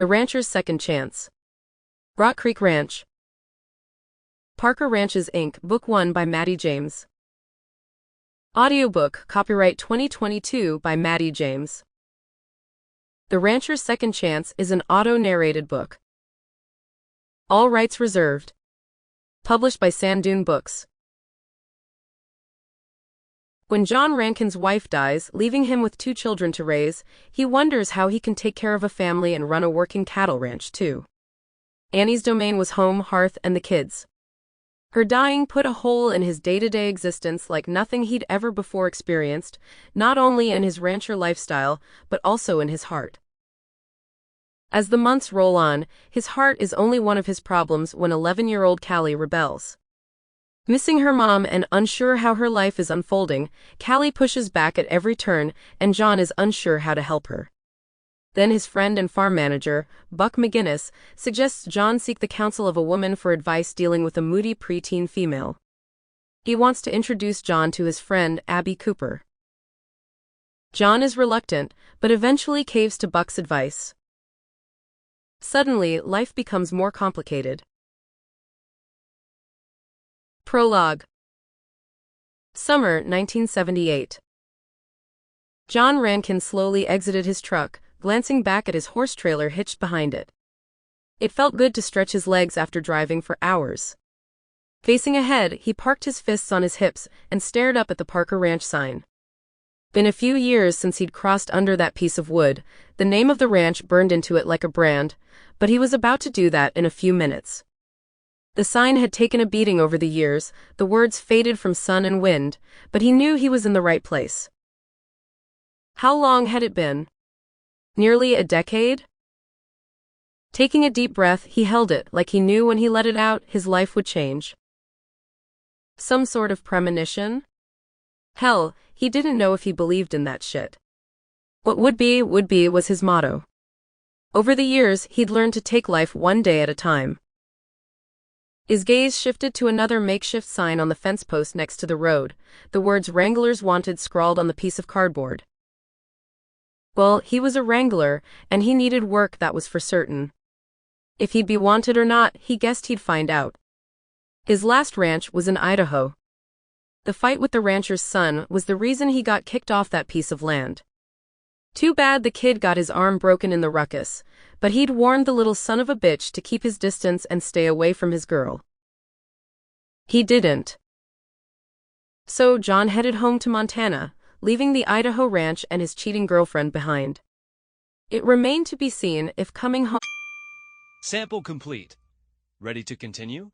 The Rancher's Second Chance. Rock Creek Ranch. Parker Ranches, Inc., Book 1 by Maddie James. Audiobook, copyright 2022 by Maddie James. The Rancher's Second Chance is an auto-narrated book. All rights reserved. Published by Sand Dune Books. When John Rankin's wife dies, leaving him with 2 children to raise, he wonders how he can take care of a family and run a working cattle ranch, too. Annie's domain was home, hearth, and the kids. Her dying put a hole in his day-to-day existence like nothing he'd ever before experienced, not only in his rancher lifestyle, but also in his heart. As the months roll on, his heart is only one of his problems when 11-year-old Callie rebels. Missing her mom and unsure how her life is unfolding, Callie pushes back at every turn, and John is unsure how to help her. Then his friend and farm manager, Buck McGinnis, suggests John seek the counsel of a woman for advice dealing with a moody preteen female. He wants to introduce John to his friend, Abby Cooper. John is reluctant, but eventually caves to Buck's advice. Suddenly, life becomes more complicated. Prologue. Summer 1978. John Rankin slowly exited his truck, glancing back at his horse trailer hitched behind it. It felt good to stretch his legs after driving for hours. Facing ahead, he parked his fists on his hips and stared up at the Parker Ranch sign. Been a few years since he'd crossed under that piece of wood, the name of the ranch burned into it like a brand, but he was about to do that in a few minutes. The sign had taken a beating over the years, the words faded from sun and wind, but he knew he was in the right place. How long had it been? Nearly a decade? Taking a deep breath, he held it, like he knew when he let it out, his life would change. Some sort of premonition? Hell, he didn't know if he believed in that shit. What would be was his motto. Over the years, he'd learned to take life one day at a time. His gaze shifted to another makeshift sign on the fence post next to the road, the words "Wranglers Wanted" scrawled on the piece of cardboard. Well, he was a wrangler, and he needed work, that was for certain. If he'd be wanted or not, he guessed he'd find out. His last ranch was in Idaho. The fight with the rancher's son was the reason he got kicked off that piece of land. Too bad the kid got his arm broken in the ruckus, but he'd warned the little son of a bitch to keep his distance and stay away from his girl. He didn't. So John headed home to Montana, leaving the Idaho ranch and his cheating girlfriend behind. It remained to be seen if coming home... Sample complete. Ready to continue?